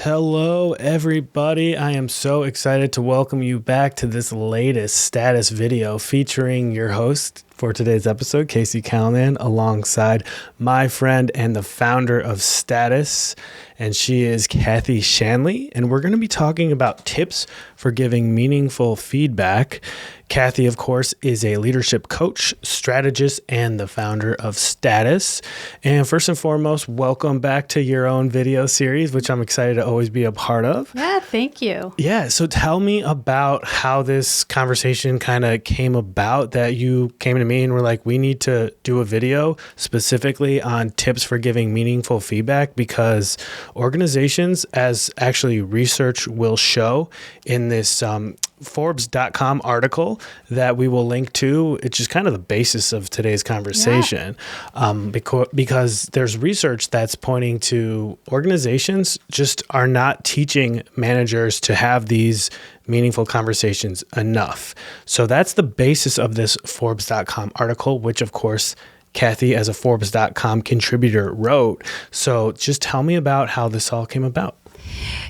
Hello, everybody. I am so excited to welcome you back to this latest Statice video featuring your host for today's episode, Casey Callanan, alongside my friend and the founder of Statice, and she is Shanley, and we're going to be talking about tips for giving meaningful feedback. Kathy, of course, is a leadership coach, strategist, and the founder of Statice. And first and foremost, welcome back to your own video series, which I'm excited to always be a part of. Yeah, thank you. Yeah, so tell me about how this conversation kind of came about, that you came to me and were like, we need to do a video specifically on tips for giving meaningful feedback, because organizations, as actually research will show in this Forbes.com article that we will link to, it's just kind of the basis of today's conversation. Because there's research that's pointing to organizations just are not teaching managers to have these meaningful conversations enough. So that's the basis of this Forbes.com article, which of course Kathy, as a Forbes.com contributor, wrote. So just tell me about how this all came about.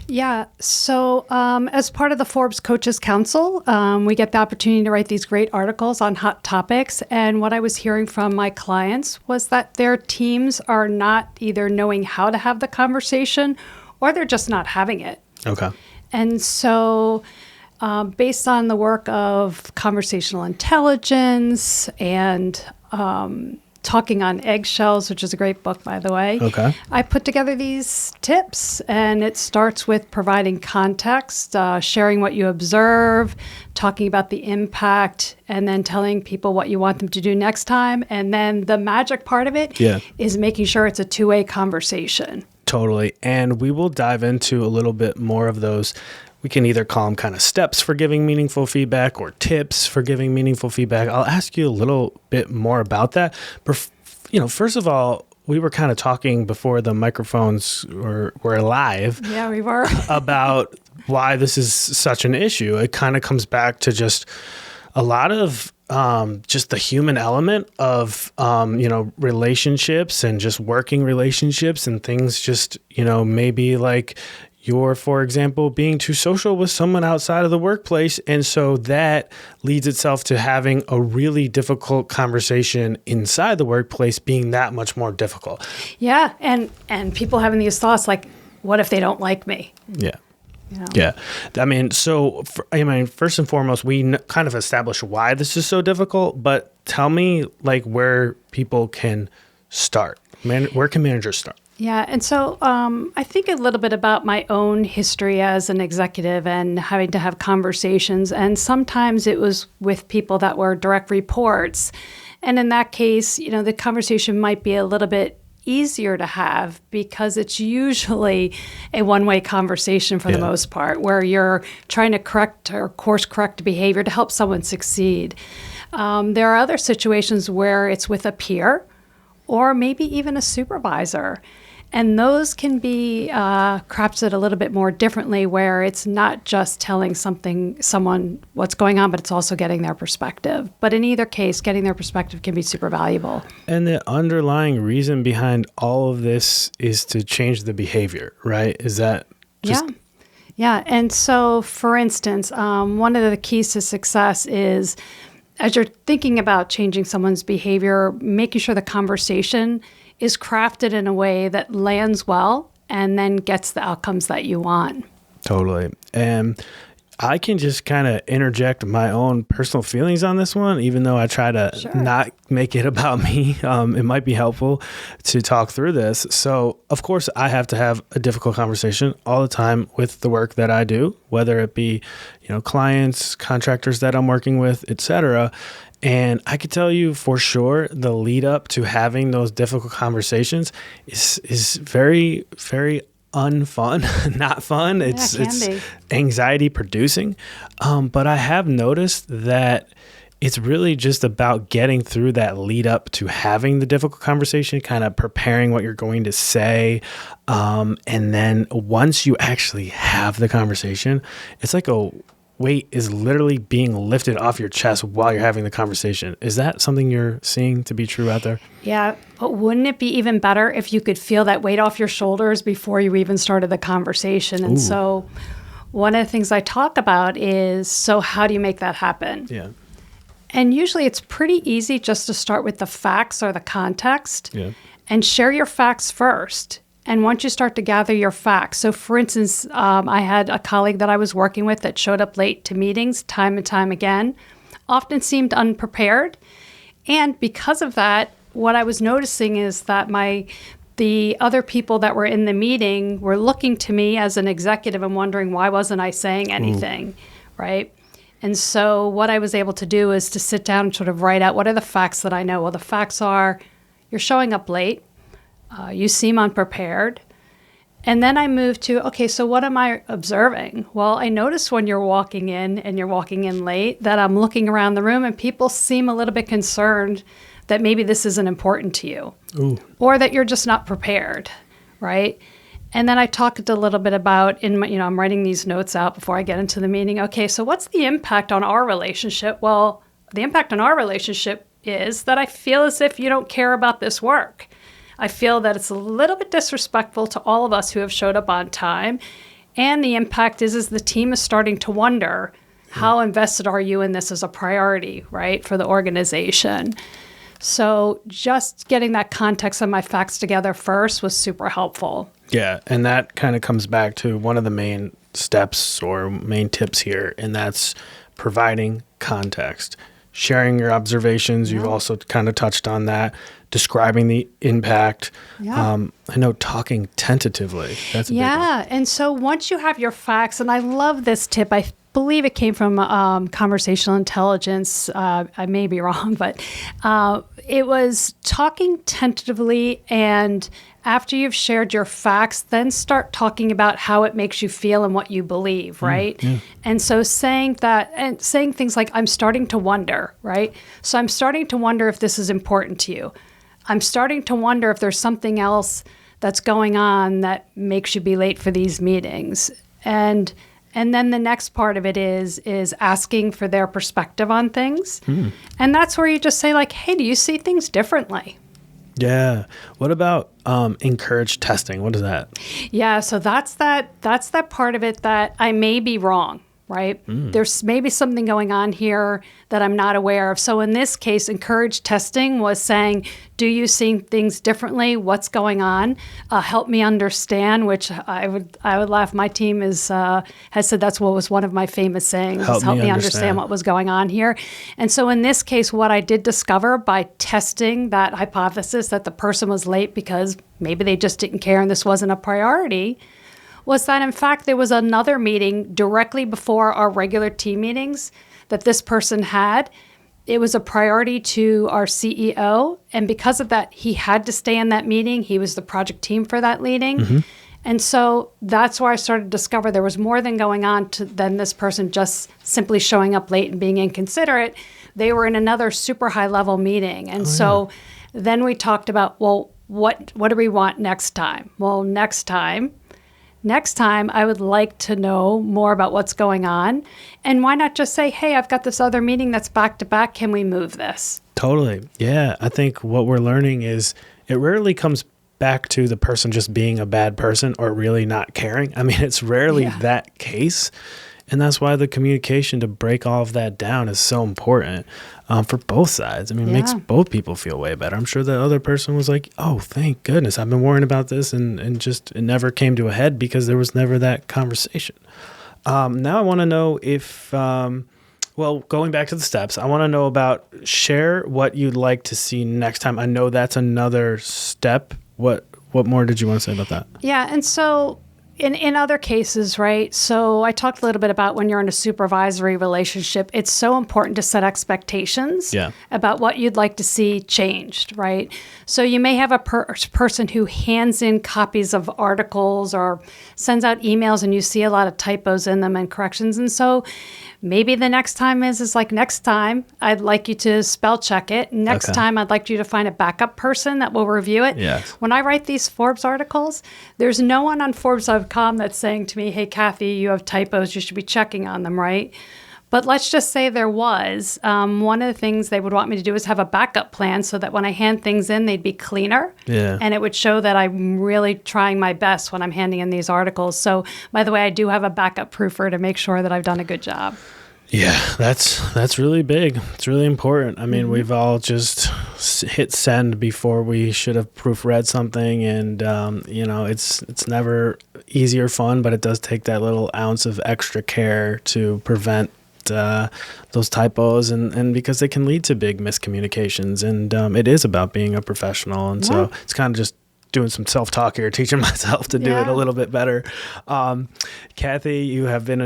Yeah. So as part of the Forbes Coaches Council, we get the opportunity to write these great articles on hot topics. And what I was hearing from my clients was that their teams are not either knowing how to have the conversation or they're just not having it. Okay. And so based on the work of conversational intelligence and Talking on Eggshells, which is a great book, by the way. Okay. I put together these tips, and it starts with providing context, sharing what you observe, talking about the impact, and then telling people what you want them to do next time. And then the magic part of it is making sure it's a two-way conversation. Totally. And we will dive into a little bit more of those. We can either call them kind of steps for giving meaningful feedback or tips for giving meaningful feedback. I'll ask you a little bit more about that. But, first of all, we were kind of talking before the microphones were live. Yeah, we were. About why this is such an issue. It kind of comes back to just a lot of just the human element of, relationships and just working relationships and things just, maybe like you're, for example, being too social with someone outside of the workplace. And so that leads itself to having a really difficult conversation inside the workplace being that much more difficult. Yeah. And people having these thoughts like, what if they don't like me? Yeah. Yeah. First and foremost, we kind of establish why this is so difficult, but tell me like where people can start. Where can managers start? Yeah. And so I think a little bit about my own history as an executive and having to have conversations. And sometimes it was with people that were direct reports. And in that case, the conversation might be a little bit easier to have because it's usually a one-way conversation for the most part, where you're trying to correct or course correct behavior to help someone succeed. There are other situations where it's with a peer or maybe even a supervisor. And those can be crafted a little bit more differently, where it's not just telling someone what's going on, but it's also getting their perspective. But in either case, getting their perspective can be super valuable. And the underlying reason behind all of this is to change the behavior, right? Is that just... Yeah. And so, for instance, one of the keys to success is, as you're thinking about changing someone's behavior, making sure the conversation is crafted in a way that lands well and then gets the outcomes that you want. Totally. And I can just kind of interject my own personal feelings on this one, even though I try to not make it about me. It might be helpful to talk through this. So, of course, I have to have a difficult conversation all the time with the work that I do, whether it be, clients, contractors that I'm working with, etc. And I could tell you for sure, the lead up to having those difficult conversations is very, very unfun, not fun. It's anxiety producing. But I have noticed that it's really just about getting through that lead up to having the difficult conversation, kind of preparing what you're going to say. And then once you actually have the conversation, it's like a weight is literally being lifted off your chest while you're having the conversation. Is that something you're seeing to be true out there? Yeah, but wouldn't it be even better if you could feel that weight off your shoulders before you even started the conversation? And so one of the things I talk about is, so how do you make that happen? Yeah. And usually it's pretty easy just to start with the facts or the context and share your facts first. And once you start to gather your facts, so for instance, I had a colleague that I was working with that showed up late to meetings time and time again, often seemed unprepared. And because of that, what I was noticing is that the other people that were in the meeting were looking to me as an executive and wondering, why wasn't I saying anything, right? And so what I was able to do is to sit down and sort of write out, what are the facts that I know? Well, the facts are, you're showing up late. You seem unprepared. And then I moved to, okay, so what am I observing? Well, I notice when you're walking in and you're walking in late that I'm looking around the room and people seem a little bit concerned that maybe this isn't important to you or that you're just not prepared, right? And then I talked a little bit about, I'm writing these notes out before I get into the meeting. Okay, so what's the impact on our relationship? Well, the impact on our relationship is that I feel as if you don't care about this work. I feel that it's a little bit disrespectful to all of us who have showed up on time. And the impact is the team is starting to wonder, how invested are you in this as a priority, right, for the organization? So just getting that context of my facts together first was super helpful. Yeah, and that kind of comes back to one of the main steps or main tips here, and that's providing context. Sharing your observations, you've also kind of touched on that. Describing the impact. I know talking tentatively. That's a big one. And so once you have your facts, and I love this tip, I believe it came from conversational intelligence. I may be wrong, but it was talking tentatively, and after you've shared your facts, then start talking about how it makes you feel and what you believe, right? And so saying that, and saying things like, I'm starting to wonder, right? So I'm starting to wonder if this is important to you. I'm starting to wonder if there's something else that's going on that makes you be late for these meetings. And then the next part of it is asking for their perspective on things. And that's where you just say like, hey, do you see things differently? Yeah. What about encourage testing? What is that? Yeah, so that's that part of it that I may be wrong, right? There's maybe something going on here that I'm not aware of. So in this case, encourage testing was saying, do you see things differently? What's going on? Help me understand, which I would laugh. My team has said that's what was one of my famous sayings, help me understand what was going on here. And so in this case, what I did discover by testing that hypothesis that the person was late because maybe they just didn't care and this wasn't a priority, was that, in fact, there was another meeting directly before our regular team meetings that this person had. It was a priority to our CEO, and because of that, he had to stay in that meeting. He was the project team for that meeting. And so that's where I started to discover there was more than going on than this person just simply showing up late and being inconsiderate. They were in another super high-level meeting. And so then we talked about, well, what do we want next time? Well, next time, I would like to know more about what's going on. And why not just say, hey, I've got this other meeting that's back to back. Can we move this? Totally. Yeah. I think what we're learning is it rarely comes back to the person just being a bad person or really not caring. I mean, it's rarely that case. And that's why the communication to break all of that down is so important for both sides. I mean, it makes both people feel way better. I'm sure the other person was like, oh, thank goodness. I've been worrying about this and just it never came to a head because there was never that conversation. Now I want to know if, going back to the steps, I want to know about share what you'd like to see next time. I know that's another step. What more did you want to say about that? Yeah, and so in other cases, right, so I talked a little bit about when you're in a supervisory relationship, it's so important to set expectations about what you'd like to see changed, right? So you may have a person who hands in copies of articles or sends out emails and you see a lot of typos in them and corrections. And so Maybe the next time is like, next time I'd like you to spell check it. Next time I'd like you to find a backup person that will review it. Yes. When I write these Forbes articles, there's no one on Forbes.com that's saying to me, hey, Kathy, you have typos. You should be checking on them, right? But let's just say there was. One of the things they would want me to do is have a backup plan so that when I hand things in, they'd be cleaner. Yeah. And it would show that I'm really trying my best when I'm handing in these articles. So, by the way, I do have a backup proofer to make sure that I've done a good job. Yeah, that's really big. It's really important. I mean, we've all just hit send before we should have proofread something, and it's never easy or fun, but it does take that little ounce of extra care to prevent those typos, and because they can lead to big miscommunications, and it is about being a professional, and so it's kind of just doing some self-talk here, teaching myself to do it a little bit better. Kathy, you have been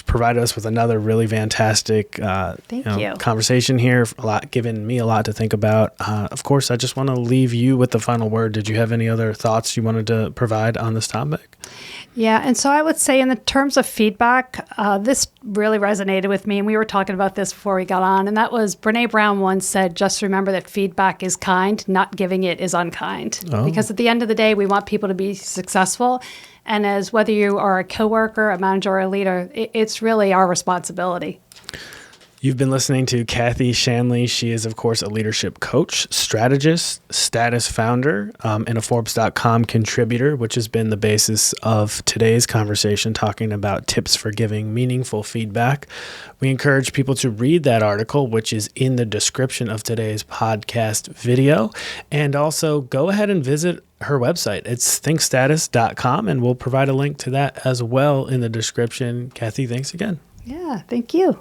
provided us with another really fantastic conversation here, given me a lot to think about. Of course, I just want to leave you with the final word. Did you have any other thoughts you wanted to provide on this topic? Yeah, and so I would say in the terms of feedback, this really resonated with me, and we were talking about this before we got on, and that was Brene Brown once said, just remember that feedback is kind, not giving it is unkind. Oh. Because at the end of the day, we want people to be successful, and as whether you are a coworker, a manager, or a leader, it's really our responsibility. You've been listening to Kathy Shanley. She is, of course, a leadership coach, strategist, Statice founder, and a Forbes.com contributor, which has been the basis of today's conversation, talking about tips for giving meaningful feedback. We encourage people to read that article, which is in the description of today's podcast video. And also go ahead and visit her website. It's thinkstatice.com, and we'll provide a link to that as well in the description. Kathy, thanks again. Yeah, thank you.